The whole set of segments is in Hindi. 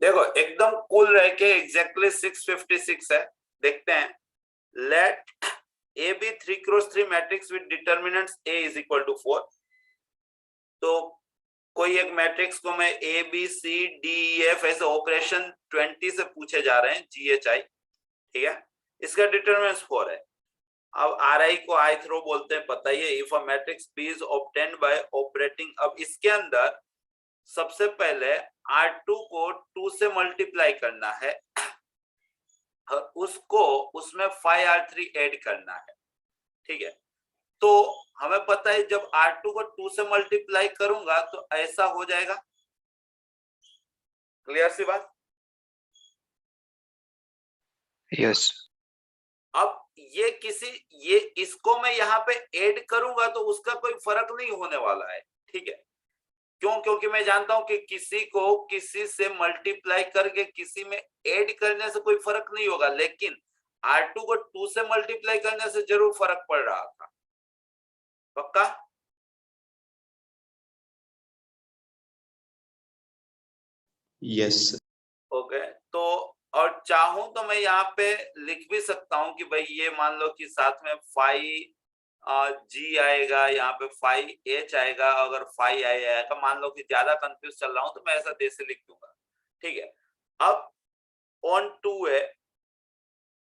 देखो एकदम कूल रह के एग्जैक्टली 656 है। देखते हैं। Let A be 3x3 matrix with determinants A is equal to 4। तो कोई एक मैट्रिक्स को मैं A B C D E F ऐसे ऑपरेशन 20 से पूछे जा रहे हैं, जी एच आई, ठीक है। इसका डिटर्मिनेंट्स 4 है। अब आर आई को आई थ्रो बोलते हैं, पता ही है। If a matrix B is obtained by operating, अब इसके अंदर सबसे पहले R2 को 2 से मल्टीप्लाई करना है और उसको उसमें 5R3 ऐड करना है, ठीक है। तो हमें पता है जब R2 को 2 से मल्टीप्लाई करूंगा तो ऐसा हो जाएगा। क्लियर सी बात? यस। अब ये इसको मैं यहाँ पे ऐड करूंगा तो उसका कोई फर्क नहीं होने वाला है, ठीक है। क्यों? क्योंकि मैं जानता हूं कि किसी को किसी से मल्टीप्लाई करके किसी में ऐड करने से कोई फर्क नहीं होगा, लेकिन R2 को 2 से मल्टीप्लाई करने से जरूर फर्क पड़ रहा था। पक्का? यस। ओके। तो और चाहूं तो मैं यहाँ पे लिख भी सकता हूं कि भाई ये मान लो कि साथ में 5G आएगा, यहाँ पे 5H आएगा, अगर 5I आएगा, मान लो कि ज्यादा कंफ्यूज चल रहा हूं तो मैं ऐसा जैसे लिख दूंगा, ठीक है। अब ऑन 2 है,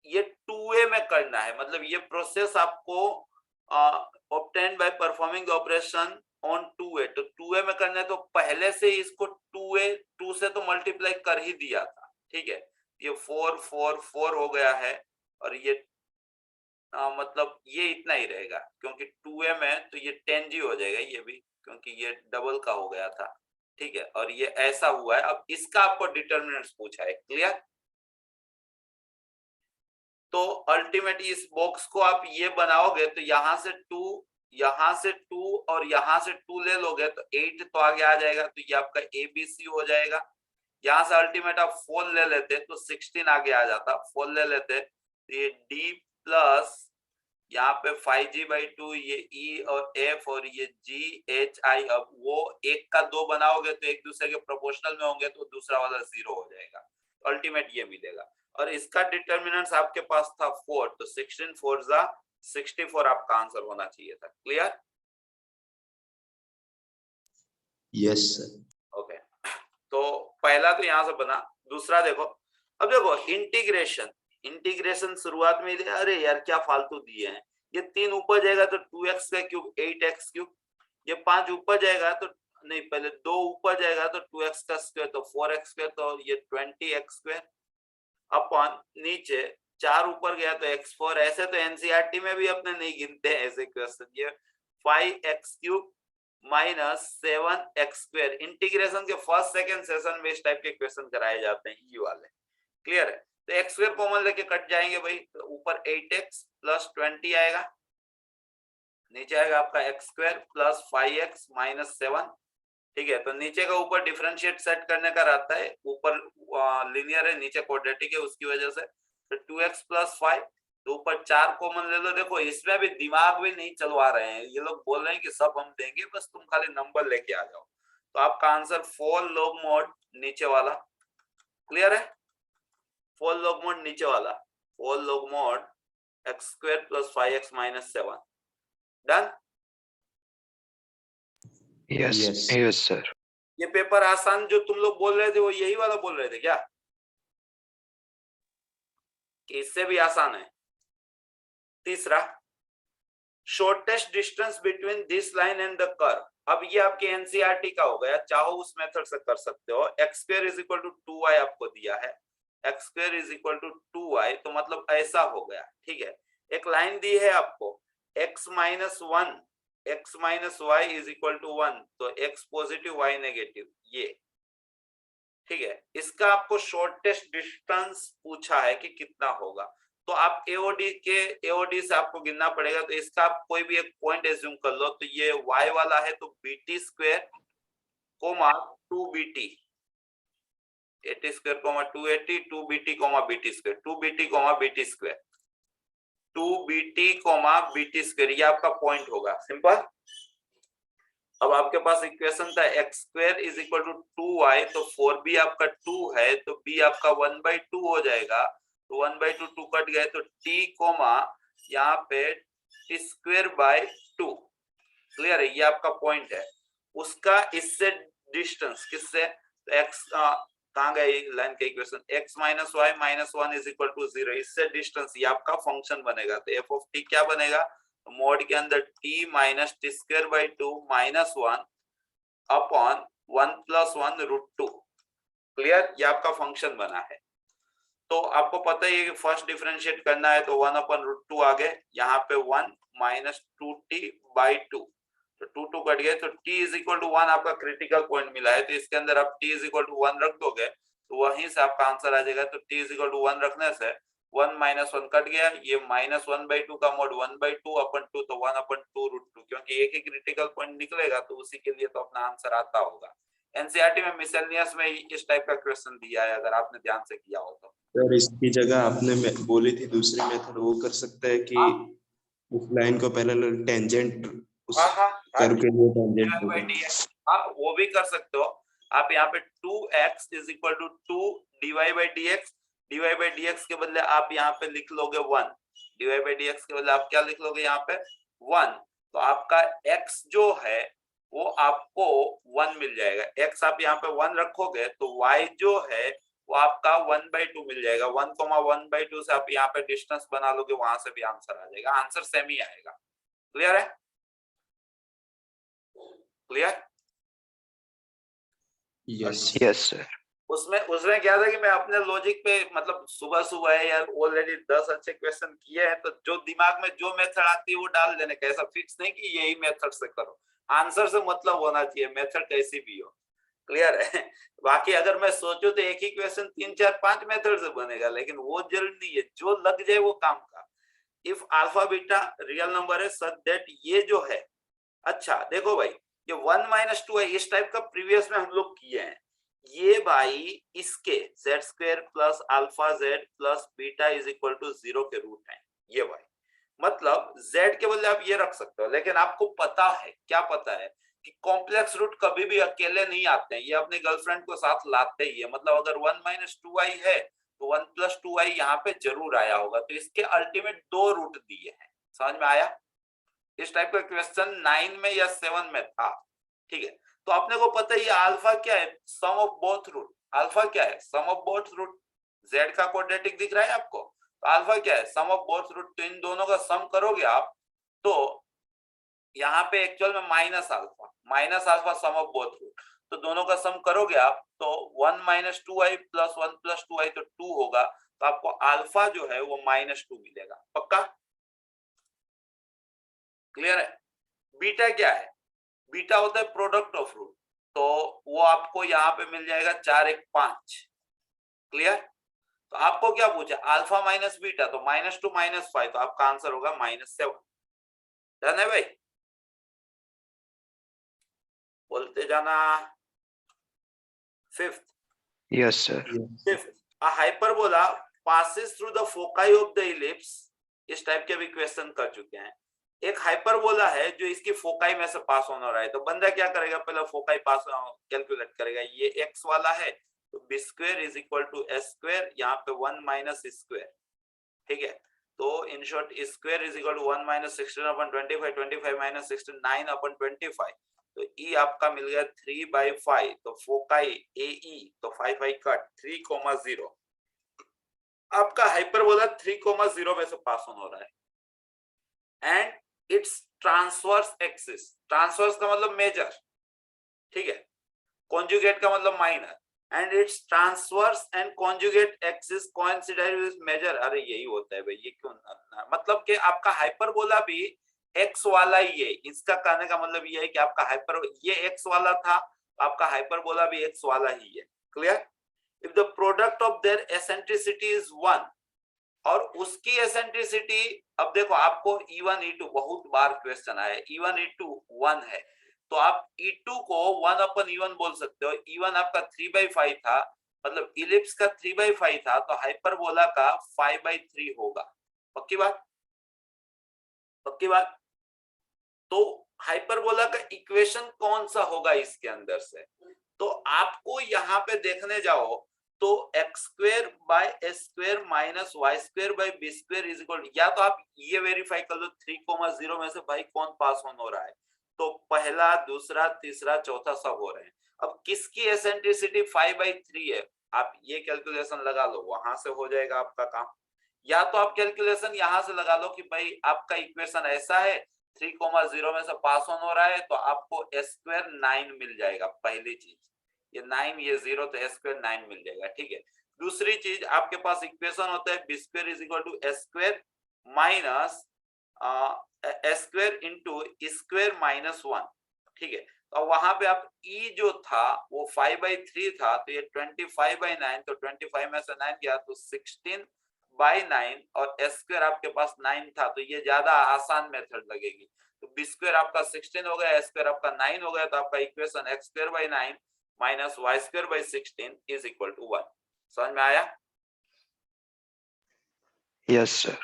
ये 2A में करना है, मतलब ये प्रोसेस आपको obtained by performing the operation on 2A, तो 2A में करना है तो पहले से इसको 2 से तो मल्टीप्लाई कर ही दिया था, ठीक है। ये 4 4 4 हो गया है और ये मतलब ये इतना ही रहेगा, क्योंकि 2A में तो ये 10G हो जाएगा ये भी, क्योंकि ये डबल का हो गया था, ठीक है। और ये ऐसा हुआ है। अब इसका आपको डिटर्मिनेंट्स पूछा है, क्लियर? तो अल्टीमेटली इस बॉक्स को आप ये बनाओगे तो यहाँ से 2 और यहाँ से 2 ले लोगे तो 8 तो आगे आ जाएगा, तो ये आपका ABC हो जाएगा। यहाँ से अल्टीमेट आप 4 ले लेते तो 16 आगे आ जाता, 4 ले लेते तो ये D प्लस यहाँ पे 5G/2, ये E और F और ये GHI। अब वो एक का 2 बनाओगे तो एक दूसरे के प्रोपोर्शनल में होंगे तो दूसरा वाला 0 हो जाएगा, अल्टीमेट ये मिलेगा। और इसका डिटर्मिनेंट्स आपके पास था 4, तो 16 4 जा 64 आपका आंसर होना चाहिए था। क्लियर? Yes sir. ओके। तो पहला तो यहां से बना। दूसरा देखो, अब देखो इंटीग्रेशन शुरुआत में अरे यार क्या फालतू दिए हैं। ये 3 ऊपर जाएगा तो 2x का क्यूब 8x क्यूब, ये 5 ऊपर जाएगा तो नहीं, पहले 2 ऊपर जाएगा तो 2x का स्क्वायर तो 4x स्क्वायर, तो ये 20x स्क्वायर अपॉन नीचे 4 ऊपर गया तो x4। ऐसे तो एनसीईआरटी में भी अपने नहीं गिनते हैं ऐसे क्वेश्चन। ये 5x cube minus 7x square. Integration के फर्स्ट सेकंड सेशन में इस टाइप के क्वेश्चन कराए जाते हैं, ये वाले। क्लियर है? तो x स्क्वायर कॉमन लेके कट जाएंगे भाई, तो ऊपर 8x प्लस 20 आएगा, नीचे आएगा आपका x square plus 5x minus 7, ठीक है। तो नीचे का ऊपर डिफरेंशिएट सेट करने का रहता है, ऊपर लीनियर है, नीचे क्वाड्रेटिक है, उसकी वजह से तो 2x प्लस 5, तो ऊपर 4 कॉमन ले लो। देखो इसमें भी दिमाग भी नहीं चलवा रहे हैं, ये लोग बोल रहे हैं कि सब हम देंगे, बस तुम खाली नंबर लेके आ जाओ। तो आपका आंसर 4 log mod नीचे वाला। क्लियर है? 4 log mod नीचे वाला, 4 log mod x square plus 5x minus 7। Done? Yes yes sir. ये पेपर आसान जो तुम लोग बोल रहे थे वो यही वाला बोल रहे थे क्या, कि इससे भी आसान है? तीसरा, shortest distance between this line and the curve. अब ये आपके एनसीईआरटी का हो गया, चाहो उस मेथड से कर सकते हो। x square is equal to 2y आपको दिया है, x square is equal to 2y, तो मतलब ऐसा हो गया, ठीक है। एक लाइन दी है आपको x minus 1 x minus y is equal to 1, तो x पॉजिटिव y नेगेटिव, ये ठीक है। इसका आपको शॉर्टेस्ट डिस्टेंस पूछा है कि कितना होगा, तो आप एओडी से आपको गिनना पड़ेगा। तो इसका आप कोई भी एक पॉइंट एज्यूम कर लो, तो ये y वाला है तो bt square comma 2bt, 80 square comma 280, 2bt comma bt square, 2bt comma bt square, 2bt comma bt square, ये आपका पॉइंट होगा। सिंपल। अब आपके पास इक्वेशन था x square is equal to 2y, तो 4b आपका 2 है तो b आपका 1/2 हो जाएगा, तो 1/2 2 कट गए तो t कोमा यहाँ पे t स्क्वायर बाय 2। क्लियर है, ये आपका पॉइंट है। उसका इससे डिस्टेंस किससे, तो x कहाँ गए लाइन का equation, x minus y minus 1 is equal to 0, इससे डिस्टेंस ये आपका फंक्शन बनेगा। तो एफ ऑफ टी क्या बनेगा, तो मोड के अंदर t minus t square by 2 minus 1 upon 1 plus 1 root 2। Clear, ये आपका फंक्शन बना है। तो आपको पता ही है कि फर्स्ट डिफरेंशिएट करना है तो 1 अपॉन रूट 2 आ गए, यहाँ पे 1 माइनस 2t बाई 2, तो 2 2 कट गए, तो t इज इक्वल टू 1 आपका क्रिटिकल पॉइंट मिला है, तो इसके अंदर आप t इज इक्वल टू 1 रख दोगे तो वहीं से आपका आंसर आ जाएगा। तो t इज इक्वल टू 1 रखने से 1 माइनस 1 कट गया, ये माइनस 1/2 का मोड 1/2 अपन 2, तो 1/2 रूट 2, क्योंकि एक ही क्रिटिकल पॉइंट निकलेगा तो उसी के लिए तो अपना आंसर आता होगा। एनसीईआरटी में मिसलेनियस में इस टाइप का क्वेश्चन दिया है, अगर आपने ध्यान से किया हो तो। सर इसकी जगह आपने बोली थी दूसरी मेथड, वो कर सकते हैं कि उस लाइन को पहले टेंजेंट उस कर्व के लिए टेंजेंट होगा। आप वो भी कर सकते हो। आप यहाँ पे 2x is equal to 2 dy by dx, dy by dx के बदले आप यहाँ पे लिख लोगे 1, dy बाई dx के बदले आप क्या लिख लोगे यहाँ पे 1, तो आपका x जो है वो आपको 1 मिल जाएगा। x आप यहाँ पे 1 रखोगे तो y जो है वो आपका 1/2 मिल जाएगा। 1,1/2 से आप यहाँ पे डिस्टेंस बना लोगे, वहां से भी आंसर आ जाएगा, आंसर सेम ही आएगा। क्लियर है, क्लियर? Yes sir. उसमें क्या था कि मैं अपने लॉजिक पे मतलब सुबह सुबह है यार, ऑलरेडी 10 अच्छे क्वेश्चन किए हैं, तो जो दिमाग में जो मेथड आती है वो डाल देने का, ऐसा फिक्स नहीं कि यही मेथड से करो, आंसर से मतलब होना चाहिए, मेथड कैसी भी हो। क्लियर है? बाकी अगर मैं सोचूं तो एक ही क्वेश्चन 3 4 5 मेथड से बनेगा, लेकिन वो जरूरी नहीं है, जो लग जाए वो काम का। If alpha beta real number है सच दैट ये जो है, अच्छा देखो भाई, ये 1 माइनस 2 है, इस टाइप का प्रीवियस में हम लोग किए हैं। ये भाई इसके z square plus alpha z plus beta is equal to 0 के रूट है। ये भाई मतलब z के बदले आप ये रख सकते हो, लेकिन आपको पता है, क्या पता है कि कॉम्प्लेक्स रूट कभी भी अकेले नहीं आते हैं, ये अपने गर्लफ्रेंड को साथ लाते ही है। मतलब अगर 1 माइनस 2i है तो 1 प्लस 2i यहाँ पे जरूर आया होगा, तो इसके अल्टीमेट 2 रूट दिए हैं। समझ में आया? इस टाइप का क्वेश्चन 9 में या 7 में था। ठीक है, तो अपने को पता ही अल्फा क्या है, सम ऑफ बोथ रूट। अल्फा क्या है, सम ऑफ बोथ रूट। z का क्वाड्रेटिक दिख रहा है आपको, तो अल्फा क्या है, सम ऑफ बोथ रूट। तो इन दोनों का सम करोगे आप तो यहाँ पे एक्चुअल में minus alpha sum of both root, तो दोनों का सम करोगे आप तो 1 minus 2i plus 1 plus 2i तो 2 होगा, तो आपको अल्फा जो है वो -2 मिलेगा। पक्का? क्लियर है? बीटा क्या है, बीटा होता है प्रोडक्ट ऑफ रूट, तो वो आपको यहाँ पे मिल जाएगा 4 1 5। क्लियर? तो आपको क्या पूछा, अल्फा माइनस बीटा, तो -2 -5, तो आपका आंसर होगा -7। डन है भाई? बोलते जाना। Fifth, yes sir. Fifth, a hyperbola passes through the foci of the ellipse। इस टाइप के भी क्वेश्चन कर चुके हैं। एक हाइपरबोला है जो इसकी फोकाई में से पास होना रहा है, तो बंदा क्या करेगा, पहले फोकाई पास कैलकुलेट करेगा। ये एक्स वाला है तो b square is equal to S square, यहाँ पे 1 माइनस स्क्वायर। ठीक है, तो in short square is equal to 1 minus 16/25, 25 minus 16 9/25, तो ई आपका मिल गया 3/5, तो फोकाई ए ई, तो 5 कट 3,0। आपका हाइपरबोला 3,0 में से पास ऑन हो रहा है and it's transverse axis, transverse का मतलब मेजर, ठीक है, कॉन्जुगेट का मतलब minor, and it's transverse and conjugate axis coincident with major. अरे यही होता है भाई, ये क्यों मतलब कि आपका हाइपरबोला भी एक्स वाला ही है। इसका कहने का मतलब ये है कि आपका हाइपर ये एक्स वाला था, आपका हाइपरबोला भी एक्स वाला ही है। Clear? If the product of their eccentricity is 1 और उसकी एसेंट्रिसिटी, अब देखो आपको E1 E2 बहुत बार क्वेश्चन आया है, E1 E2 1 है, तो आप E2 को 1/E1 बोल सकते हो। E1 आपका 3/5 था, मतलब इलिप्स का 3/5 था, तो हाइपरबोला का 5/3 होगा। पक्की बात? पक्की बात? तो हाइपरबोला का इक्वेशन कौन सा होगा इसके अंदर से, तो आपको यहाँ पे देखने जाओ तो x square by S square minus y square by b square is equal, या तो आप ये वेरीफाई कर लो 3,0 में से भाई कौन पास ऑन हो रहा है, तो पहला दूसरा तीसरा चौथा सब हो रहे हैं। अब किसकी एसेंट्रिसिटी 5/3 है, आप ये कैलकुलेशन लगा लो, वहां से हो जाएगा आपका काम। या तो आप कैलकुलेशन यहां से लगा लो कि भाई आपका इक्वेशन ऐसा है 3,0 में से पास ऑन हो रहा है, तो आपको एस स्क्वेयर 9 मिल जाएगा। पहली चीज ये 9 ये 0 तो एस स्क्वेयर 9 मिल जाएगा, ठीक है। दूसरी चीज आपके पास इक्वेशन होता है b square is equal to S square minus S square into square minus 1, ठीक है। तो वहां पे आप ई जो था वो 5/3 था, तो ये 25/9, तो 25 में से 9 गया तो 16/9, और एस स्क्वेयर आपके पास 9 था, तो ये ज्यादा आसान मेथड लगेगी। तो बी स्क्वेयर आपका 16 हो गया, एस स्क्वेयर आपका 9 हो गया, तो आपका equation x square by 9 minus y square by 16 is equal to 1। समझ में आया? Yes sir.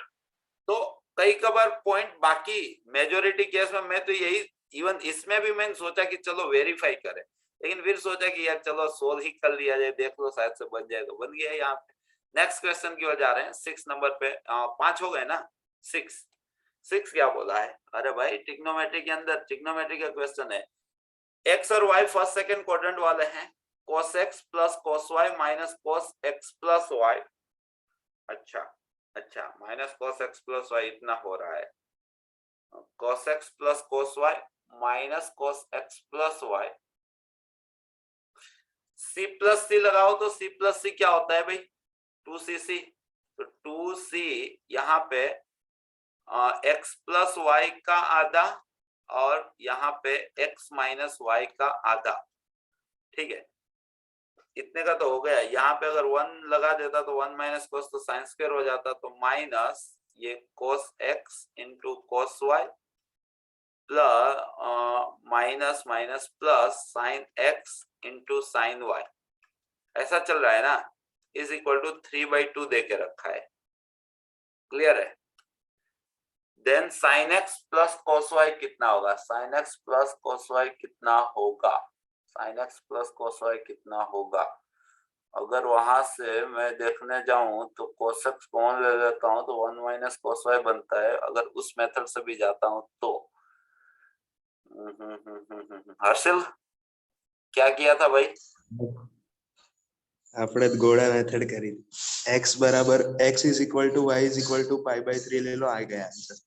तो कई कबार पॉइंट बाकी मेजोरिटी केस में मैं तो यही, इवन इसमें भी मैंने सोचा कि चलो वेरीफाई करें, लेकिन फिर सोचा कि यार चलो सोल्व ही कर लिया जाए, देख लो शायद से बन जाए, तो बन गया। यहाँ पे नेक्स्ट क्वेश्चन की ओर जा रहे हैं, 6 नंबर पे। 5 हो गए ना, 6 क्या बोला है? अरे भाई ट्रिग्नोमेट्री के अंदर ट्रिग्नोमेट्री का क्वेश्चन है, एक्स और वाई फर्स्ट सेकंड क्वाड्रेंट वाले हैं, cos x plus cos y minus cos x plus y। अच्छा minus cos x plus y इतना हो रहा है, cos x plus cos y minus cos x plus y। c plus C लगाओ तो c प्लस सी क्या होता है भाई? 2cc। तो 2c यहाँ पे x प्लस y का आधा और यहाँ पे x माइनस y का आधा, ठीक है। इतने का तो हो गया। यहाँ पे अगर 1 लगा देता तो 1 माइनस कोस तो साइन स्क्वायर हो जाता, तो माइनस ये कोस x into cos y plus minus minus plus sign x into sine y, ऐसा चल रहा है ना, इज इक्वल टू 3/2 दे के रखा है। क्लियर है? Then sine x plus cos y कितना होगा? Sine x plus cos y कितना होगा? Sine x plus cos y कितना होगा? अगर वहां से मैं देखने जाऊं तो cos x कॉमन ले लेता हूं तो 1 माइनस cos y बनता है, अगर उस मेथड से भी जाता हूं तो। हर्षिल क्या किया था भाई? આપણે ગોળા મેથડ કરી, x બરાબર x is equal to y is equal to π/3 ले लो, आ गया answer.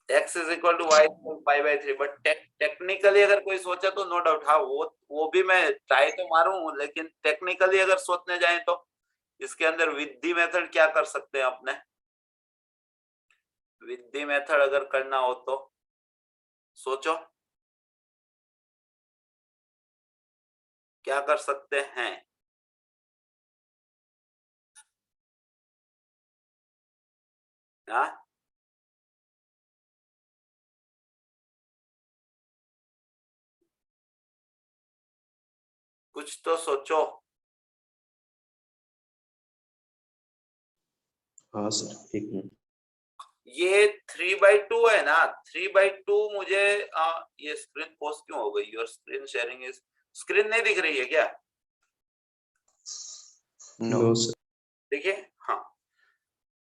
x is equal to y π/3, but technically अगर कोई सोचे तो नो डाउट, हाँ वो भी मैं ट्राई तो मारूं, लेकिन टेक्निकली अगर सोचने जाए तो इसके अंदर विधि मेथड क्या कर सकते हैं अपने? विधि मेथड अगर करना हो तो सोचो क्या कर सकते हैं? हाँ, कुछ तो सोचो। हाँ सर, ठीक है। ये 3/2 है ना, 3/2 मुझे ये स्क्रीन पोस्ट क्यों हो गई? Your screen sharing is, screen नहीं दिख रही है क्या? No sir. देखिए, हाँ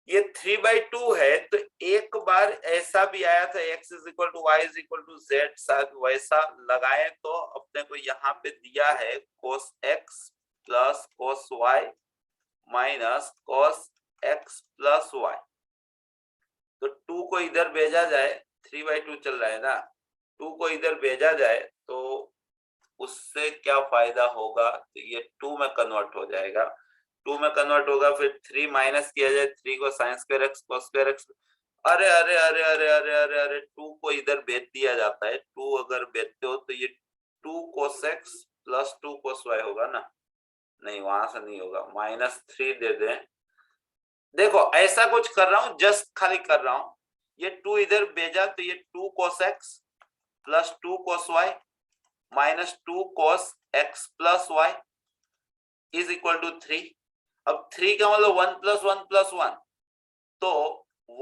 ये 3/2 है, तो एक बार ऐसा भी आया था x is equal to y is equal to z, शायद वैसा लगाए तो अपने को यहाँ पे दिया है cos x plus cos y minus cos x plus y, तो 2 को इधर भेजा जाए, 3/2 चल रहा है ना, 2 को इधर भेजा जाए तो उससे क्या फायदा होगा? तो ये 2 में कन्वर्ट हो जाएगा, 2 में कन्वर्ट होगा, फिर 3 माइनस किया जाए, 3 को sine square x cos square x. अरे अरे अरे अरे अरे अरे अरे 2 को इधर भेज दिया जाता है, 2 अगर भेजते हो तो ये 2 cos x plus 2 cos y होगा ना? नहीं, वहां से नहीं होगा, -3 दे दें। देखो ऐसा कुछ कर रहा हूं, जस्ट खाली कर रहा हूं, ये 2 इधर भेजा तो ये 2 cos x plus 2 cos y minus 2 cos x plus y is equal to 3। अब 3 का मतलब 1 प्लस 1 प्लस 1, तो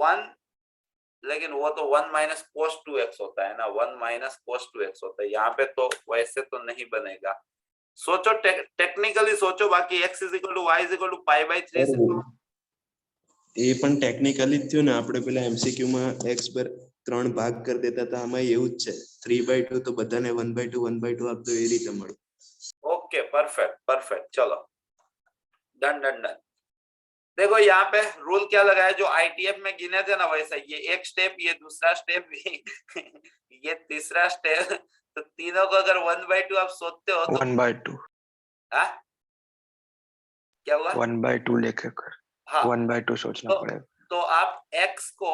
1 लेकिन वो तो 1 माइनस कोस 2x होता है ना, 1 माइनस कोस 2x होता है, यहाँ पे तो वैसे तो नहीं बनेगा। सोचो, टेक्निकली सोचो, बाकी x is equal to y is equal to pi by 3 से तो એ પણ ટેકનિકલી જ થયું ને, આપણે પેલા MCQ માં x પર 3 ભાગ કરી દેતા હતા, આમાં એવું જ છે 3/2 તો બધાને 1/2 1/2 આપતો એ રીતે મળે. ओके, परफेक्ट परफेक्ट, चलो डन डन डन। देखो यहाँ पे रूल क्या लगाया, जो ITF में गिने थे ना वैसा, ये एक स्टेप, ये दूसरा स्टेप, ये तीसरा स्टेप, तो तीनों को अगर 1/2 आप सोचते हो तो 1/2 हाँ क्या हुआ, 1/2 लेके कर हाँ 1/2 सोचना पड़ेगा। तो आप x को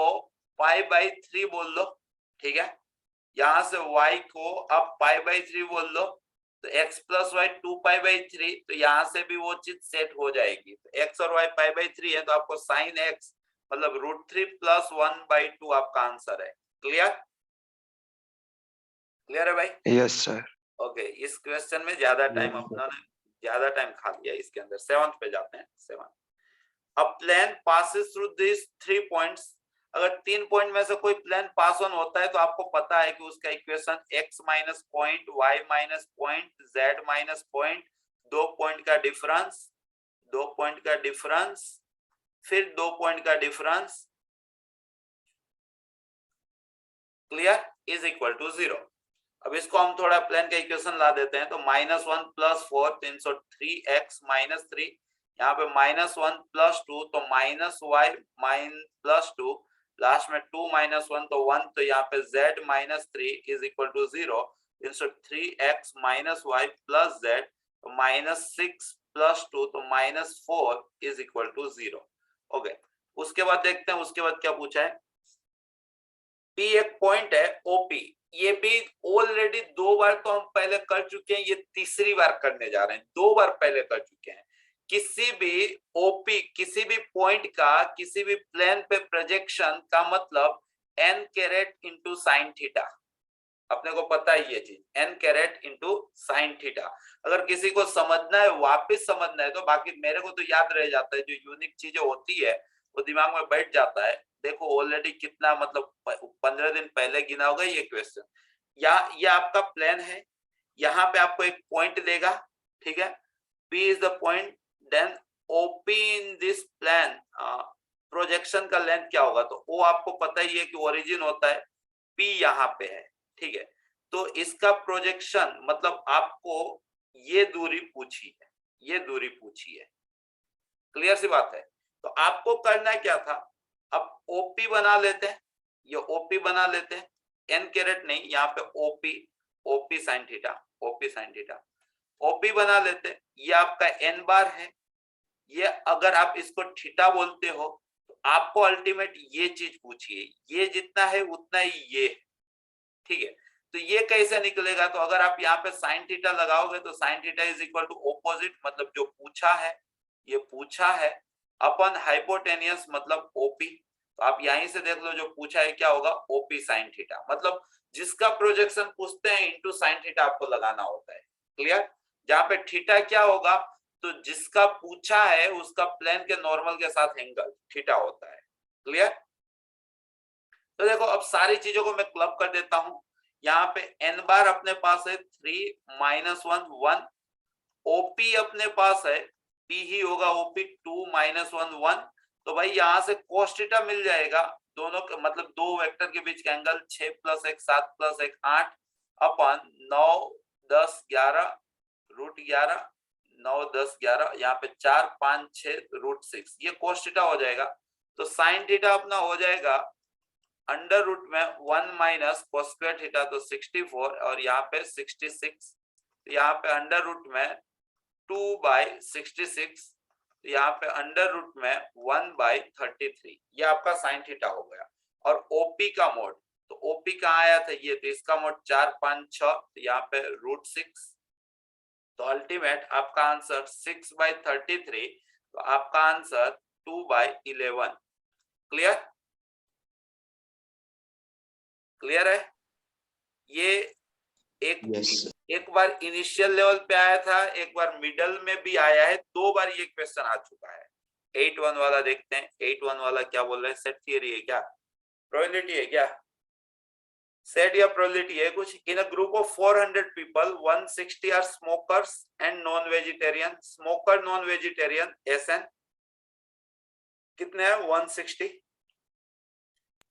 पाई बाई 3 बोल लो, ठीक है, यहाँ से y को आप पाई बाई 3 बोल लो, तो x plus y 2 pi by 3, तो यहाँ से भी वो चीज सेट हो जाएगी। तो x और y पाई बाई 3 है, तो आपको साइन x मतलब √3 प्लस 1/2 आपका आंसर है। क्लियर, क्लियर है भाई? Yes sir. ओके, इस क्वेश्चन में ज्यादा टाइम अपना ने ज्यादा टाइम खा लिया, इसके अंदर 7th पे जाते हैं। 7 a plane passes through this 3 points, अगर 3 पॉइंट में से कोई प्लेन पास ऑन होता है तो आपको पता है कि उसका equation x minus point, y minus point, z minus point, 2 point का डिफरेंस, 2 पॉइंट का डिफरेंस, फिर 2 पॉइंट का difference, clear, is equal to 0। अब इसको हम थोड़ा प्लेन का इक्वेशन ला देते हैं, तो -1 प्लस 4 303x माइनस 3, यहाँ पे -1 प्लस 2 तो -y प्लस 2, लास्ट में 2 माइनस 1 तो 1, तो यहाँ पे z minus 3 is equal to 0, 3x minus y plus z, तो -6 प्लस 2 तो -4 इज इक्वल टू 0। ओके, उसके बाद देखते हैं, उसके बाद क्या पूछा है। P एक पॉइंट है OP, ये भी ऑलरेडी 2 बार तो हम पहले कर चुके हैं, ये तीसरी बार करने जा रहे हैं, 2 बार पहले कर चुके हैं। किसी भी OP, किसी भी पॉइंट का किसी भी प्लेन पे प्रोजेक्शन का मतलब n caret into sine theta, अपने को पता है ये चीज, n caret into sine theta. अगर किसी को समझना है, वापस समझना है, तो बाकी मेरे को तो याद रह जाता है, जो यूनिक चीजें होती है वो दिमाग में बैठ जाता है। देखो ऑलरेडी कितना, मतलब 15 दिन पहले गिना होगा ये क्वेश्चन। ये आपका प्लान है, यहाँ पे आपको एक पॉइंट देगा, ठीक है, P is the point, then OP in this plane, projection का लेंथ क्या होगा, तो O आपको पता ही है कि ओरिजिन होता है, P यहाँ पे है, ठीक है, तो इसका प्रोजेक्शन मतलब आपको ये दूरी पूछी है, ये दूरी पूछी है, क्लियर सी बात है। तो आपको करना क्या था, अब OP बना लेते हैं, ये OP बना लेते हैं, n कैरेट नहीं, यहाँ पे OP sine theta, OP sine theta, OP बना लेते हैं, ये आपका n बार है, ये अगर आप इसको थीटा बोलते हो तो आपको अल्टीमेट ये चीज पूछी है, ये जितना है उतना ही ये, ठीक है, तो ये कैसे निकलेगा, तो अगर आप यहाँ पे साइन थीटा लगाओगे तो sine theta is equal to opposite, मतलब जो पूछा है, ये पूछा है, अपन हाइपोटेनियस मतलब OP, तो आप यहीं से देख लो जो पूछा है क्या होगा, OP साइन थीटा, मतलब जिसका प्रोजेक्शन पूछते हैं इनटू साइन थीटा आपको लगाना होता है, क्लियर। जहाँ पे थीटा क्या होगा, तो जिसका पूछा है उसका प्लेन के नॉर्मल के साथ एंगल थीटा होता है, क्लियर। तो देखो अब सारी चीजों को मैं क्लब कर देता हूं, यहाँ पे n बार अपने पास है 3 -1 1, OP अपने पास है P ही होगा OP 2 -1 1, तो भाई यहाँ से cos थीटा मिल जाएगा, दोनों के मतलब दो वेक्टर के बीच का एंगल 6 + 1 7 + 1 8 अपन 9 10 11 √11 9 10 11, यहाँ पे 4 5 6 √6, ये cos थीटा हो जाएगा। तो साइन थीटा अपना हो जाएगा अंडर रूट में 1 माइनस cos स्क्वायर थीटा, तो 64, और यहाँ पे 66, तो यहाँ पे अंडर रूट में 2/66, तो यहाँ पे अंडर रूट में 1/33, ये आपका साइन थीटा हो गया। और OP का मोड, तो OP कहाँ आया था, ये, तो इसका मोड 4 5 6, तो यहाँ पे √6, तो अल्टीमेट आपका आंसर 6/33, तो आपका आंसर 2/11, क्लियर, क्लियर है। ये एक बार इनिशियल लेवल पे आया था, एक बार मिडल में भी आया है, 2 बार ये क्वेश्चन आ चुका है। 8-1 वाला देखते हैं, 8-1 वाला क्या बोल रहे हैं, सेट थियरी है क्या, प्रोबेबिलिटी है क्या? सेट या प्रोबेबिलिटी है कुछ? In a group of 400 people 160 are smokers and non vegetarian. Smoker non vegetarian SN कितने हैं? 160.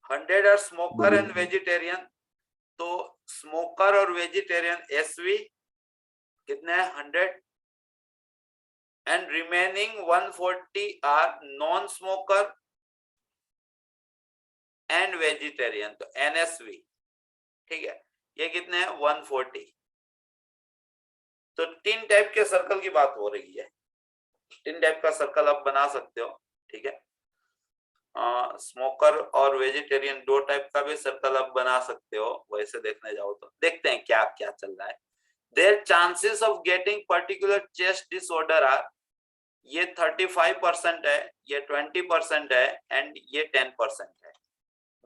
100 आर स्मोकर एंड वेजिटेरियन, तो स्मोकर और वेजिटेरियन SV कितने हैं? 100. And remaining 140 are non smoker and vegetarian, तो NSV. ठीक है, ये कितने हैं? 140. तो 3 टाइप के सर्कल की बात हो रही है. 3 टाइप का सर्कल आप बना सकते हो. ठीक है, स्मोकर और वेजिटेरियन 2 टाइप का भी सर्कल आप बना सकते हो. वैसे देखने जाओ तो देखते हैं क्या क्या चल रहा है. There chances of getting particular chest disorder are, ये 35% है, ये 20% है एंड ये 10% है.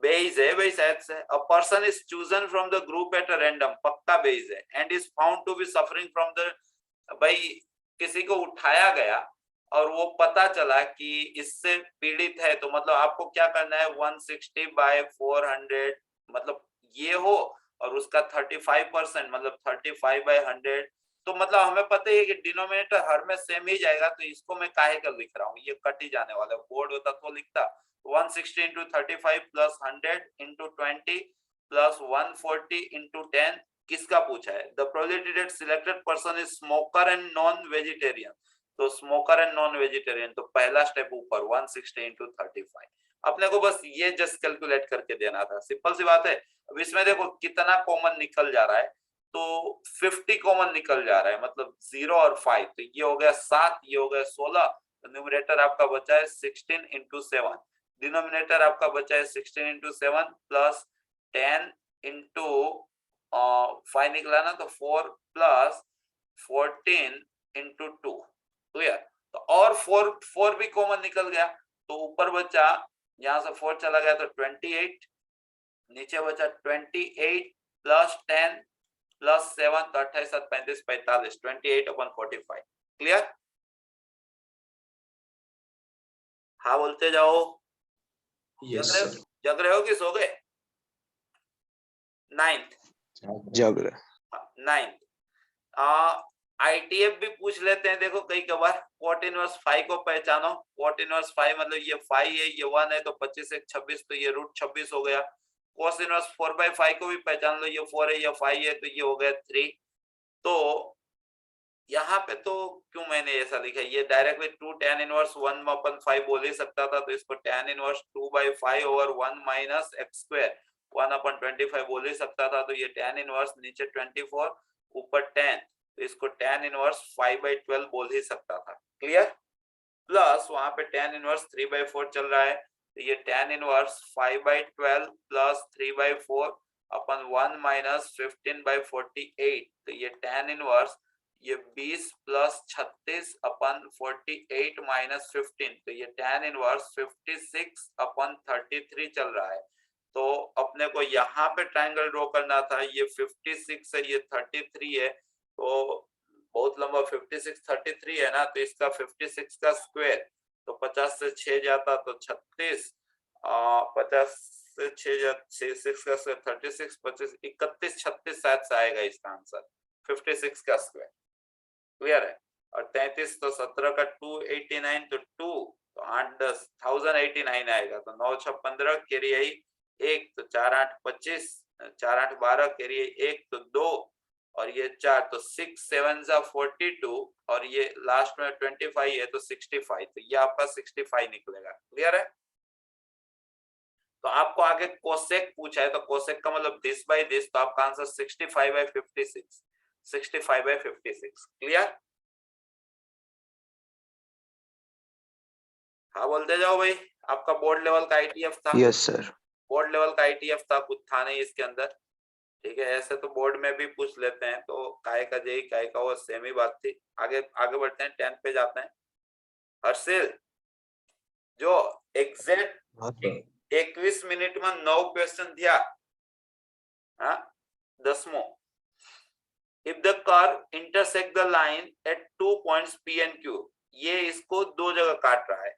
बेस है भाई शायद से. A person is chosen from the group at a random, पक्का बेस है. And is found to be suffering from the, भाई किसी को उठाया गया और वो पता चला कि इससे पीड़ित है, तो मतलब आपको क्या करना है? 160/400 मतलब ये हो, और उसका 35% मतलब 35/100. तो मतलब हमें पता है कि डिनोमिनेटर हर में सेम ही जाएगा, तो इसको मैं काहे कर लिख रहा हूँ, ये कट ही जाने वाला है. बोर्ड होता तो लिखता 160 into 35 plus 100 into 20 plus 140 into 10. किसका पूछा है? The probability that selected person is smoker and non-vegetarian. तो स्मोकर एंड नॉन वेजिटेरियन, तो पहला स्टेप ऊपर 160 into 35. अपने को बस ये जस्ट कैलकुलेट करके देना था. सिंपल सी बात है. अब इसमें देखो कितना कॉमन निकल जा रहा है, तो 50 कॉमन निकल जा रहा है, मतलब 0 और 5, तो ये हो गया 7, ये हो गया 16. तो न्यूमरेटर आपका बचा है 16 into 7. डिनोमिनेटर आपका बचा है 16 into 7 प्लस 10 into 5 निकला ना, तो 4 प्लस 14 into 2. क्लियर? तो और 4 भी कॉमन निकल गया, तो ऊपर बचा, यहाँ से 4 चला गया तो 28, नीचे बचा 28 प्लस 10 प्लस 7, तो 28 7 35 45, 28/45. क्लियर? हाँ बोलते जाओ. जग रहे हो कि सो गए? 9th जग रहे. 9th ITF भी पूछ लेते हैं. देखो कई बार cot इनवर्स 5 को पहचानो. cot इनवर्स 5 मतलब ये 5 है, ये 1 है, तो 25 1 26, तो ये √26 हो गया. cos इनवर्स 4/5 को भी पहचान लो. ये 4 है, ये 5 है, तो ये हो गया 3. तो यहाँ पे तो क्यों मैंने ऐसा लिखा? ये डायरेक्टली 2 tan इनवर्स 1/5 बोल ही सकता था, तो इसको tan inverse 2/5 over 1 minus x square 1/25 बोल ही सकता था. तो ये tan इनवर्स नीचे 24 ऊपर 10, तो इसको tan इनवर्स 5/12 बोल ही सकता था. क्लियर? प्लस वहां पे tan इनवर्स 3/4 चल रहा है, तो ये tan इनवर्स 5/12 प्लस 3/4 अपन 1 minus 15/48, तो ये tan इनवर्स ये 20 प्लस 36/48 minus 15, तो ये tan इनवर्स 56/33 चल रहा है. तो अपने को यहाँ पे ट्रायंगल ड्रॉ करना था. ये 56 है, ये 33 है, तो बहुत लंबा 56 33 है ना, तो इसका 56 का स्क्वायर, तो 50 से 6 जाता तो 36, 50 से 6 6 का स्क्वायर 36, 25 31 36 शायद से आएगा इसका आंसर 56 का स्क्वायर. क्लियर है? और 33 तो 17 का 289, तो 2 तो 8 10 1089 आएगा. तो 9 6 15 कैरी आई 1, तो 4 8 25, 4 8 12 कैरी आई 1, तो 2 और ये 4, तो 6 7 42 और ये लास्ट में 25 है, तो 65, तो ये आपका 65 निकलेगा. क्लियर है? तो आपको आगे कोसेक पूछा है, तो कोसेक का मतलब दिस बाय दिस, तो आपका आंसर 65/56, 65/56. क्लियर? हाँ बोलते जाओ भाई. आपका बोर्ड लेवल का ITF था? Yes sir. बोर्ड लेवल का ITF था, कुछ था नहीं इसके अंदर. ठीक है, ऐसे तो बोर्ड में भी पूछ लेते हैं, तो काय का जेई काय का वो सेम ही बात थी. आगे बढ़ते हैं, 10 पे जाते हैं. हर्षिल, जो एग्जैक्ट 21 मिनट में 9 क्वेश्चन दिया, हाँ 10वां. If the curve intersect the line at 2 points P and Q, ये इसको 2 जगह काट रहा है.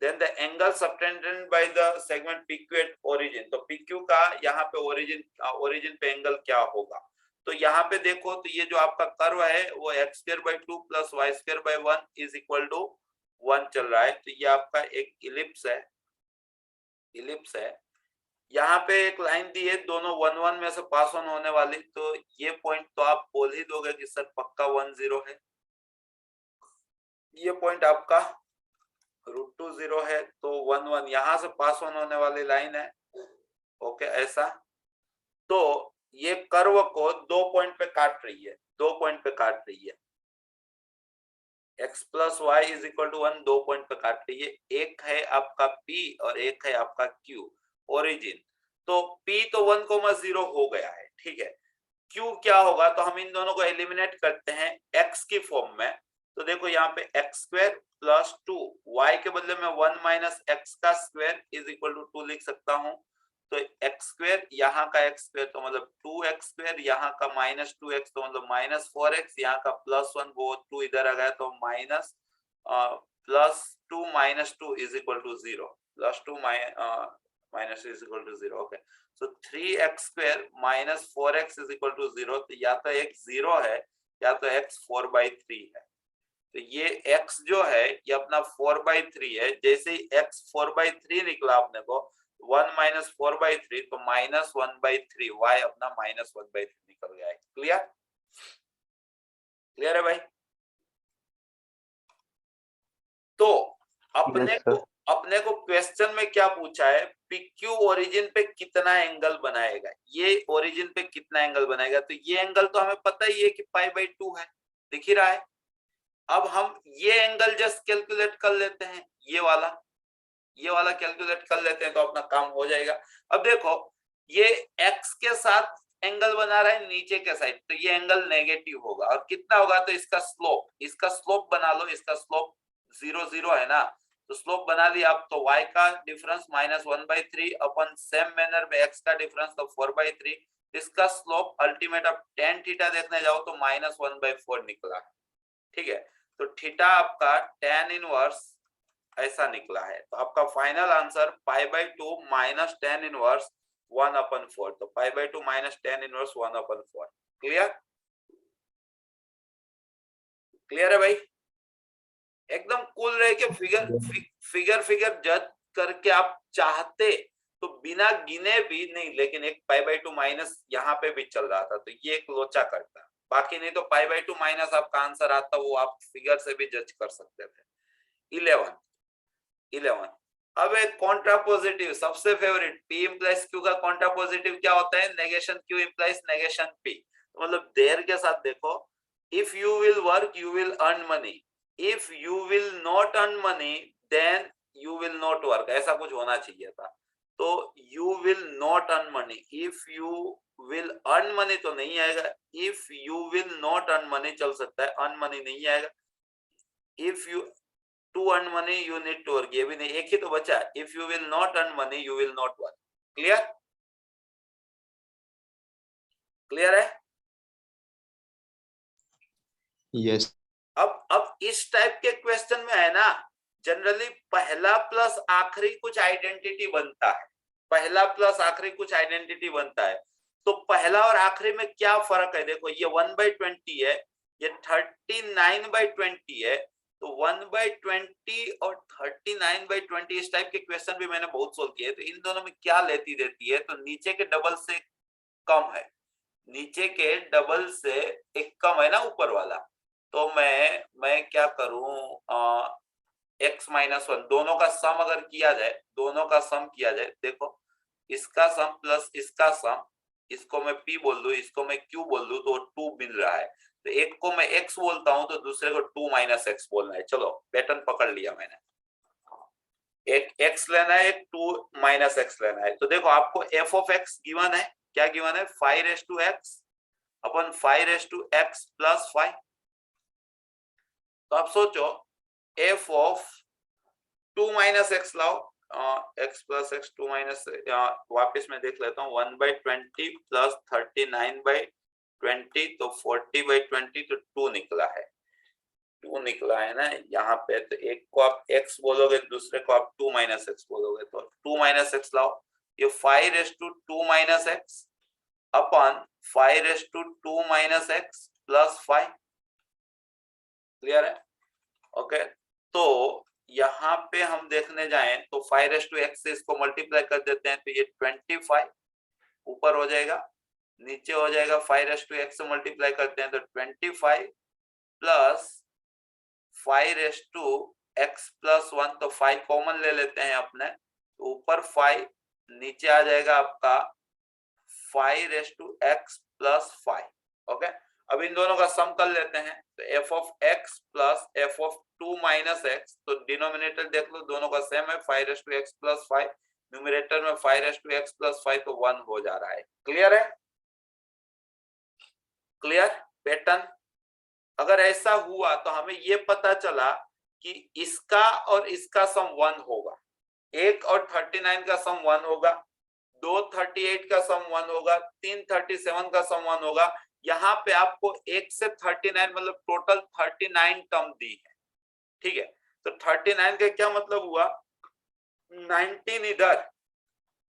Then the angle subtended by the segment PQ at origin, तो PQ का यहाँ पे ओरिजिन पे एंगल क्या होगा। तो यहाँ पे देखो तो ये जो आपका कर्व है वो x²/2 plus y²/1 is equal to 1 चल रहा है। तो ये आपका एक इलिप्स है, यहाँ पे एक लाइन दी है, दोनों 1 1 में से पास ऑन होने वाली, तो ये पॉइंट तो आप बोल ही दोगे कि सर पक्का 1 0 है। ये पॉइंट आपका √2 0 है, तो 1 1 यहाँ से पास ऑन होने वाली लाइन है। ओके, ऐसा तो ये कर्व को 2 पॉइंट पे काट रही है, x plus y is equal to 1, 2 point पे काट रही है। एक है आपका P और एक है आपका Q ओरिजिन। तो P तो 1,0 हो गया है, ठीक है। Q क्या होगा, तो हम इन दोनों को एलिमिनेट करते हैं x की फॉर्म में। तो देखो यहाँ पे x² प्लस 2, y के बदले में 1 माइनस x का स्क्वायर इज इक्वल टू 2 लिख सकता हूँ। तो x², यहाँ का x² तो मतलब 2x², यहाँ का माइनस 2x तो मतलब माइनस 4x, यहाँ का प्लस 1 वो 2 इधर आ गया तो minus plus 2 minus 2 is equal to 0, plus 2 minus is equal to 0। Okay, so 3x² minus 4x is equal to 0। तो या तो x 0 है या तो x 4/3 है। तो ये x जो है ये अपना 4/3 है। जैसे ही x 4/3 निकला अपने को 1 माइनस 4/3 तो माइनस 1/3, y अपना माइनस 1/3 निकल गया है। क्लियर है भाई। तो अपने को क्वेश्चन में क्या पूछा है, PQ ओरिजिन पे कितना एंगल बनाएगा, ये ओरिजिन पे कितना एंगल बनाएगा। तो ये एंगल तो हमें पता ही है कि π/2 है, दिख ही रहा है। अब हम ये एंगल जस्ट कैलकुलेट कर लेते हैं, ये वाला कैलकुलेट कर लेते हैं तो अपना काम हो जाएगा। अब देखो ये x के साथ एंगल बना रहा है नीचे के साइड, तो ये एंगल नेगेटिव होगा। और कितना होगा, तो इसका स्लोप बना लो, इसका स्लोप 0 0 है ना, तो स्लोप बना लिया आप। तो y का डिफरेंस माइनस 1/3 अपन सेम मैनर में x का डिफरेंस तो 4/3। इसका स्लोप अल्टीमेट अब tan थीटा देखने जाओ तो माइनस 1/4 निकला है, ठीक है। तो थीटा आपका tan इनवर्स ऐसा निकला है। तो आपका final answer π/2 minus tan inverse 1/4। तो π/2 माइनस tan इनवर्स 1/4। क्लियर है भाई। एकदम कूल रहे कि फिगर जज करके आप चाहते तो बिना गिने भी नहीं, लेकिन एक π/2 माइनस यहाँ पे भी चल रहा था तो ये एक लोचा करता, बाकी नहीं तो π/2 माइनस आपका आंसर आता, वो आप फिगर से भी जज कर सकते थे। 11 अब एक कॉन्ट्रापोजिटिव सबसे फेवरेट, P इंप्लाइज Q का कॉन्ट्रापोजिटिव क्या होता है, negation Q implies negation P। मतलब देर के साथ देखो, if you will work you will earn money, if you will not earn money then you will not work, ऐसा कुछ होना चाहिए था। तो you will not earn money, if you will earn money तो नहीं आएगा, if you will not earn money चल सकता है, अर्न मनी नहीं आएगा। If you to earn money you need to work, ये भी नहीं, एक ही तो बचा, if you will not earn money you will not work. Clear है। यस। अब इस टाइप के क्वेश्चन में है ना, जनरली पहला प्लस आखिरी कुछ आइडेंटिटी बनता है, पहला प्लस आखिरी कुछ आइडेंटिटी बनता है। तो पहला और आखिरी में क्या फर्क है, देखो ये 1/20 है, ये 39/20 है। तो 1/20 और 39/20 इस टाइप के क्वेश्चन भी मैंने बहुत सोल्व किए। तो इन दोनों में क्या लेती देती है, तो नीचे के डबल से कम है, नीचे के डबल से एक कम है ना ऊपर वाला। तो मैं क्या करूं, x-1 दोनों का सम अगर किया जाए, दोनों का सम किया जाए, देखो इसका सम प्लस इसका सम, इसको मैं p बोल दूं, इसको मैं q बोल दूं, तो 2 मिल रहा है। तो एक को मैं x बोलता हूं तो दूसरे को 2 माइनस x बोलना है। चलो पैटर्न पकड़ लिया मैंने, एक x लेना है, एक 2 माइनस x लेना है। तो देखो आपको f ऑफ x गिवन है, क्या गिवन है, 5x अपन 5x प्लस 5। तो आप सोचो f ऑफ 2 माइनस x लाओ, x प्लस x 2 माइनस, वापिस मैं देख लेता हूँ, 1/20 प्लस 39/20 तो 40/20 तो 2 निकला है। 2 निकला है ना यहाँ पे, तो एक को आप x बोलोगे, दूसरे को आप 2 माइनस एक्स बोलोगे, तो 2 माइनस एक्स लाओ, ये 5 - 2 minus x upon 5 - 2 minus x plus 5। Clear है? ओके, तो यहाँ पे हम देखने जाएं तो 5 से इसको मल्टीप्लाई कर देते हैं, तो ये 25 ऊपर हो जाएगा, नीचे हो जाएगा 5 से मल्टीप्लाई करते हैं तो 25 प्लस 5 प्लस 1, तो 5 कॉमन ले लेते हैं अपने, तो ऊपर 5, नीचे आ जाएगा आपका 5 प्लस 5। ओके, अब इन दोनों का सम कर लेते हैं, तो f of x plus f of 2 minus x, तो डिनोमिनेटर देख लो दोनों का सेम है, 5 प्लस 5, न्यूमरेटर में 5 प्लस 5, तो 1 हो जा रहा है। क्लियर है? Clear pattern? अगर ऐसा हुआ तो हमें ये पता चला कि इसका और इसका सम 1 होगा, 1 और 39 का सम 1 होगा, 2 38 का सम 1 होगा, 3 37 का सम 1 होगा। यहाँ पे आपको 1 से 39 मतलब टोटल 39 टर्म दी है, ठीक है? तो 39 का क्या मतलब हुआ, 19 इधर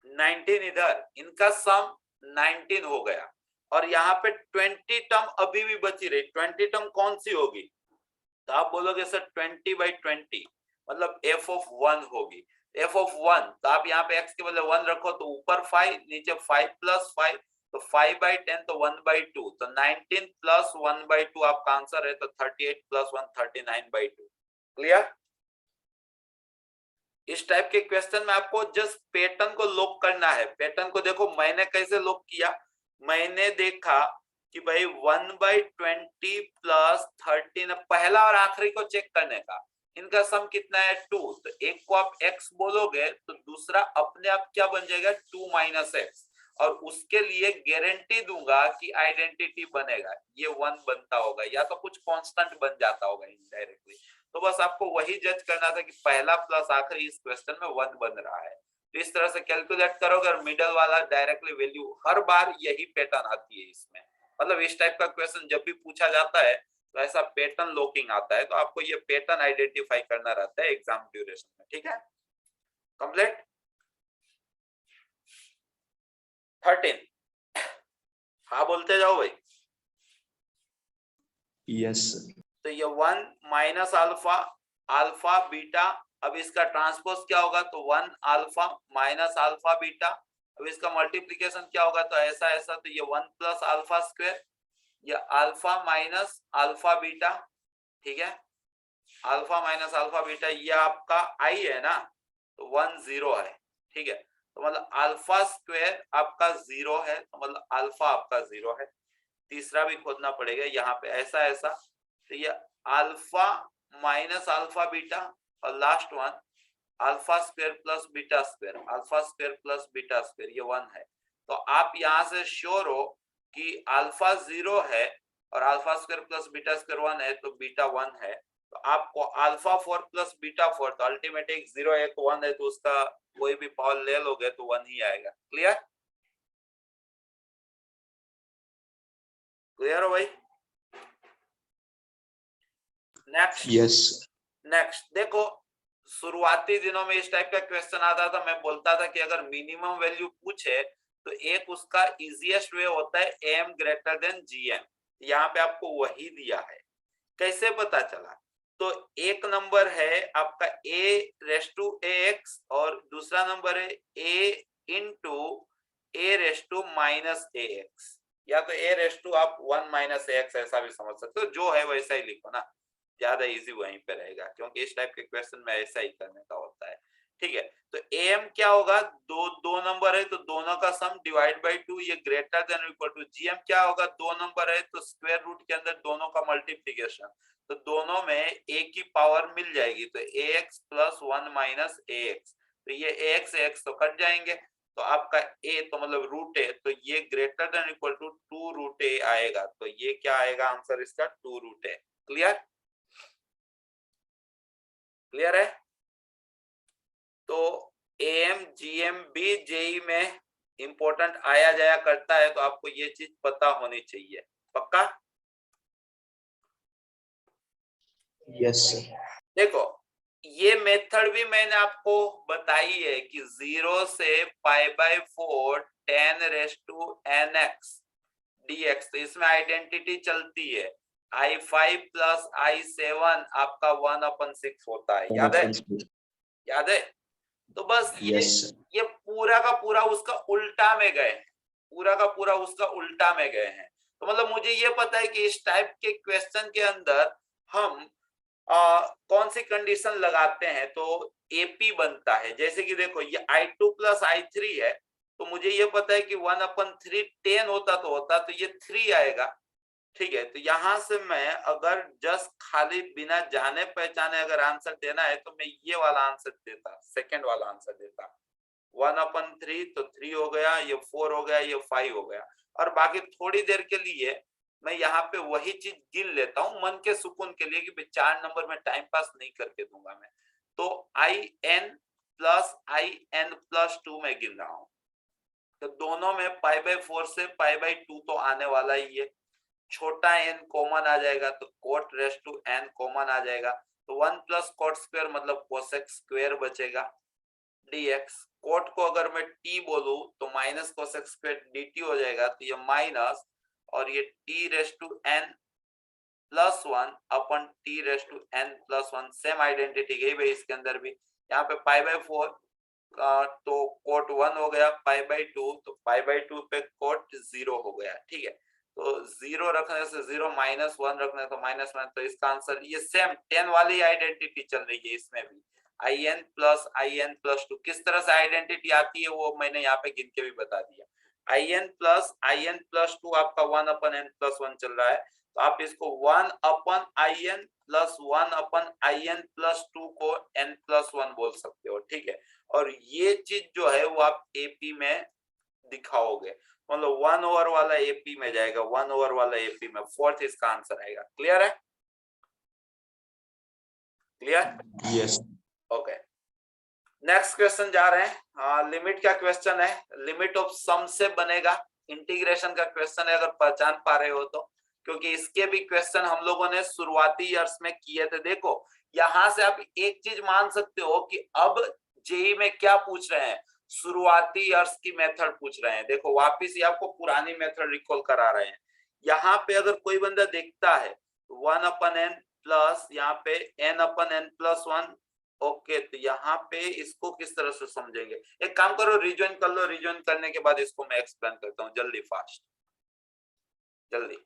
19 इधर, इनका सम 19 हो गया, और यहाँ पे 20 टर्म अभी भी बची रही। 20 टर्म कौन सी होगी, तो आप बोलोगे सर 20/20 मतलब f ऑफ 1 होगी। f ऑफ 1, तो आप यहाँ पे x के बदले 1 रखो, तो ऊपर 5, नीचे 5 प्लस 5, तो 5/10, तो 1/2, तो 19 प्लस 1/2 आपका आंसर है, तो 38 प्लस 1 39/2। क्लियर? इस टाइप के क्वेश्चन में आपको जस्ट पैटर्न को लॉक करना है। पैटर्न को देखो मैंने कैसे लॉक किया, मैंने देखा कि भाई 1/20 प्लस 13, पहला और आखिरी को चेक करने का, इनका सम कितना है 2, तो एक को आप x बोलोगे तो दूसरा अपने आप क्या बन जाएगा 2 माइनस एक्स, और उसके लिए गारंटी दूंगा कि आइडेंटिटी बनेगा, ये 1 बनता होगा, या तो कुछ कांस्टेंट बन जाता होगा इनडायरेक्टली। तो बस आपको वही जज करना था कि पहला प्लस आखिरी इस क्वेश्चन में 1 बन रहा है, तो इस तरह से कैलकुलेट करोगे और मिडल वाला डायरेक्टली वैल्यू, हर बार यही पैटर्न आती है इसमें। मतलब इस टाइप का क्वेश्चन जब भी पूछा जाता है तो ऐसा पैटर्न लॉकिंग आता है, तो आपको ये पैटर्न आइडेंटिफाई करना रहता है एग्जाम ड्यूरेशन में। ठीक है, कंप्लीट। 13, हाँ बोलते जाओ भाई। यस तो ये 1 माइनस अल्फा, अल्फा बीटा, अब इसका ट्रांसपोज क्या होगा, तो 1 अल्फा माइनस अल्फा बीटा, अब इसका मल्टीप्लिकेशन क्या होगा, तो ऐसा ऐसा, तो ये 1 प्लस अल्फा स्क्वायर, ये अल्फा माइनस अल्फा बीटा, ठीक है, अल्फा माइनस अल्फा बीटा, ये आपका आई है ना, तो 1 0 है, ठीक है, तो मतलब अल्फा स्क्वायर आपका 0 है, तो मतलब अल्फा आपका 0 है। तीसरा भी खोदना पड़ेगा यहाँ पे, ऐसा ऐसा, तो ये अल्फा माइनस अल्फा बीटा, और last one alpha square plus beta square, alpha square plus beta square, ये 1 है। तो आप यहाँ से श्योर हो कि अल्फा 0 है और alpha square plus beta square 1 है, तो बीटा 1 है। तो आपको अल्फा 4 प्लस बीटा 4, तो अल्टीमेट एक 0 एक 1 है, तो उसका कोई भी पावर ले लोगे तो 1 ही आएगा। क्लियर? क्लियर हो भाई? नेक्स्ट, यस नेक्स्ट देखो, शुरुआती दिनों में इस टाइप का क्वेश्चन आता था, मैं बोलता था कि अगर मिनिमम वैल्यू पूछे तो एक उसका इजीएस्ट वे होता है m ग्रेटर देन gm। यहाँ पे आपको वही दिया है। कैसे पता चला, तो एक नंबर है आपका a⁴ax और दूसरा नंबर है a × a⁻−ax, या तो a⁻ आप 1 - ax ऐसा भी समझ सकते हो, जो है वैसा ही लिखो ना, ज्यादा इजी वहीं पे रहेगा, क्योंकि इस टाइप के क्वेश्चन में ऐसा ही करने का होता है। ठीक है, तो am क्या होगा, दो नंबर है तो दोनों का सम डिवाइड बाय 2, ये greater than equal to. gm क्या होगा, दो नंबर है तो स्क्वायर रूट के अंदर दोनों का मल्टीप्लिकेशन, तो दोनों में a की पावर मिल जाएगी, तो ax + 1 - ax, तो ये ax तो कट जाएंगे, तो आपका a तो मतलब रूट a, तो ये greater than equal to 2√a आएगा, तो ये क्या आएगा आंसर इसका 2√a। क्लियर? क्लियर है? तो एम जीएम भी जेई में इंपॉर्टेंट आया जाया करता है, तो आपको ये चीज पता होनी चाहिए। पक्का? Yes sir. देखो ये मेथड भी मैंने आपको बताई है कि 0 से π/4 10⁻⁷ dx, तो इसमें आइडेंटिटी चलती है I5 + I7 आपका 1/6 होता है, याद है? याद है? तो बस ये पूरा का पूरा उसका उल्टा में गए हैं, पूरा का पूरा उसका उल्टा में गए हैं। तो मतलब मुझे ये पता है कि इस टाइप के क्वेश्चन के अंदर हम कौन सी कंडीशन लगाते हैं तो एपी बनता है। जैसे कि देखो ये I2 + I3 है, तो मुझे ये पता है कि 1/3 10 होता तो ये 3 आएगा, ठीक है। तो यहां से मैं अगर जस्ट खाली बिना जाने पहचाने अगर आंसर देना है तो मैं ये वाला आंसर देता, सेकंड वाला आंसर देता। 1/3 तो 3 हो गया, ये 4 हो गया, ये 5 हो गया, और बाकी थोड़ी देर के लिए मैं यहाँ पे वही चीज गिन लेता हूँ मन के सुकून के लिए कि 4 नंबर में टाइम पास नहीं करके दूंगा मैं। तो IN + IN + 2 में गिन रहा हूँ, तो दोनों में π/4 से π/2 तो आने वाला ही है। छोटा n कॉमन आ जाएगा तो cot⁻n कॉमन आ जाएगा, तो 1 + cot² मतलब cosec² बचेगा dx। cot को अगर मैं t बोलूं तो -cosec² dt हो जाएगा, तो ये माइनस और ये t⁻n + 1 t⁻n + 1 सेम आइडेंटिटी गई भाई इसके अंदर भी। यहाँ पे π/4 तो cot 1 हो गया, π/2 तो π/2 पे cot 0 हो गया, ठीक है। तो 0 रखने से 0, -1 रखने तो -1, तो इसका आंसर ये सेम 10 वाली आइडेंटिटी चल रही है इसमें भी। IN + IN + 2 किस तरह से आइडेंटिटी आती है वो मैंने यहाँ पे गिन के भी बता दिया। IN + IN + 2 आपका 1/n + 1 चल रहा है, तो आप इसको 1/IN + 1/IN + 2 को n + 1 बोल सकते हो, ठीक है। और ये चीज जो है वो आप एपी में दिखाओगे, मतलब 1/, वाला एपी में जाएगा, 1/, वाला एपी में, फोर्थ इसका आंसर आएगा। क्लियर है? Clear? Yes. Okay, next question जा रहे हैं। लिमिट का क्वेश्चन है, लिमिट ऑफ सम से बनेगा, इंटीग्रेशन का क्वेश्चन है अगर पहचान पा रहे हो तो, क्योंकि इसके भी क्वेश्चन हम लोगों ने शुरुआती ईयर्स में किए थे। देखो यहां से आप एक चीज मान सकते हो कि अब जेई में क्या पूछ रहे हैं, शुरुआती ईयर्स की मेथड पूछ रहे हैं। देखो वापिस ये आपको पुरानी मेथड रिकॉल करा रहे हैं। यहाँ पे अगर कोई बंदा देखता है 1/n प्लस यहाँ पे n/n + 1, ओके, तो यहाँ पे इसको किस तरह से समझेंगे, एक काम करो रिजॉइन कर लो, रिजॉइन करने के बाद इसको मैं एक्सप्लेन करता हूँ जल्दी, फास्ट जल्दी।